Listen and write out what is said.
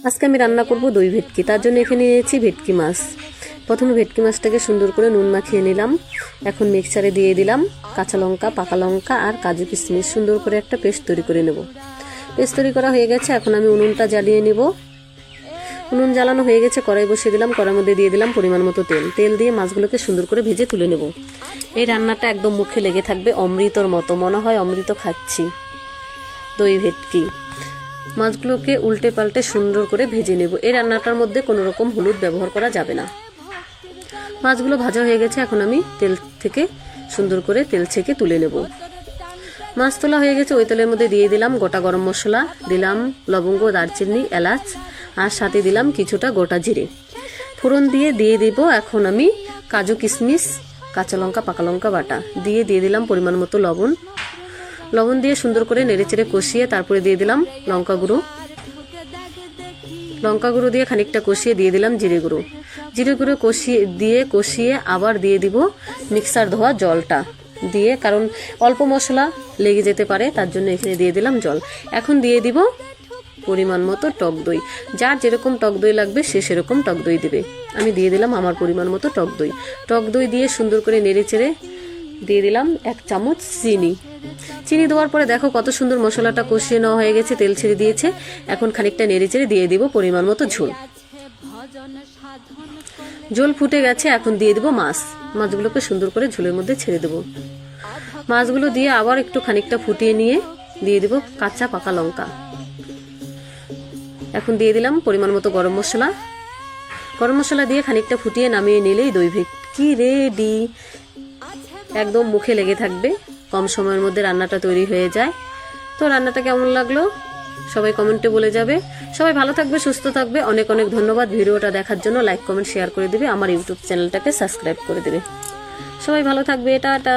আজকে আমি রান্না করব দই ভেটকি। তার জন্য এখানে নিয়েছি ভেটকি মাছ। প্রথমে ভেটকি মাছটাকে সুন্দর করে নুন মাখিয়ে নিলাম। এখন মিক্সারে দিয়ে দিলাম কাঁচা লঙ্কা, পাকা লঙ্কা আর কাজু কিশমিশ। সুন্দর করে একটা পেস্ট তৈরি করে নেব। পেস্ট তৈরি করা হয়ে গেছে। এখন আমি উনুনটা জ্বালিয়ে নেব। উনুন জ্বালানো হয়ে গেছে, কড়াই বসিয়ে দিলাম। কড়াইয়ের মধ্যে দিয়ে দিলাম পরিমাণ মতো তেল। তেল দিয়ে মাছগুলোকে সুন্দর করে ভেজে তুলে নেব। এই রান্নাটা একদম মুখে লেগে থাকবে অমৃতর মতো, মনে হয় অমৃত খাচ্ছি। দই ভেটকি মাছগুলোকে উল্টে পাল্টে সুন্দর করে ভেজে নেব। এই রান্নাটার মধ্যে কোনো রকম হলুদ ব্যবহার করা যাবে না। মাছগুলো ভাজা হয়ে গেছে। এখন আমি তেল থেকে সুন্দর করে তেল ছেঁকে তুলে নেব। মাছ তোলা হয়ে গেছে। ওই তেলের মধ্যে দিয়ে দিলাম গোটা গরম মশলা, দিলাম লবঙ্গ, দারচিনি, এলাচ আর সাথে দিলাম কিছুটা গোটা জিরে। ফোড়ন দিয়ে দিব এখন আমি কাজু কিশমিশ, কাঁচা লঙ্কা, পাকা লঙ্কা বাটা দিয়ে দিলাম পরিমাণ মতো লবণ। লবণ দিয়ে সুন্দর করে নেড়েচেড়ে কষিয়ে তারপরে দিয়ে দিলাম লঙ্কা গুঁড়ো। লঙ্কা গুঁড়ো দিয়ে খানিকটা কষিয়ে দিয়ে দিলাম জিরে গুঁড়ো। জিরে গুঁড়ো কষিয়ে আবার দিয়ে দিব মিক্সার ধোয়া জলটা দিয়ে, কারণ অল্প মশলা লেগে যেতে পারে, তার জন্য এখানে দিয়ে দিলাম জল। এখন দিয়ে দিব পরিমাণ মতো টক দই। যার যেরকম টক দই লাগবে সে সেরকম টক দই দিবে। আমি দিয়ে দিলাম আমার পরিমাণ মতো টক দই। টক দই দিয়ে সুন্দর করে নেড়েচেড়ে দিয়ে দিলাম 1 চামচ চিনি। চিনি দেওয়ার পরে দেখো কত সুন্দর মশলাটা কষিয়ে নেওয়া হয়ে গেছে, তেল ছেড়ে দিয়েছে। এখন খানিকটা নেড়েচেড়ে দিয়ে দিব পরিমাণ মতো ঝোল। ঝোল ফুটে গেছে। এখন দিয়ে দিব মাছগুলোকে সুন্দর করে ঝোলের মধ্যে ছেড়ে দেব। মাছগুলো দিয়ে আবার একটু খানিকটা ফুটিয়ে নিয়ে দিয়ে দিব কাঁচা পাকা লঙ্কা। এখন দিয়ে দিলাম পরিমাণ মতো গরম মশলা। গরম মশলা দিয়ে খানিকটা ফুটিয়ে নামিয়ে নিলেই দই ভেটকি রেডি। একদম মুখে লেগে থাকবে। কম সময়ের মধ্যে রান্নাটা তৈরি হয়ে যায়। তো রান্নাটা কেমন লাগলো সবাই কমেন্টে বলে যাবে। সবাই ভালো থাকবে, সুস্থ থাকবে। অনেক অনেক ধন্যবাদ ভিডিওটা দেখার জন্য। লাইক, কমেন্ট, শেয়ার করে দিবে। আমার ইউটিউব চ্যানেলটাকে সাবস্ক্রাইব করে দিবে। সবাই ভালো থাকবে। টাটা।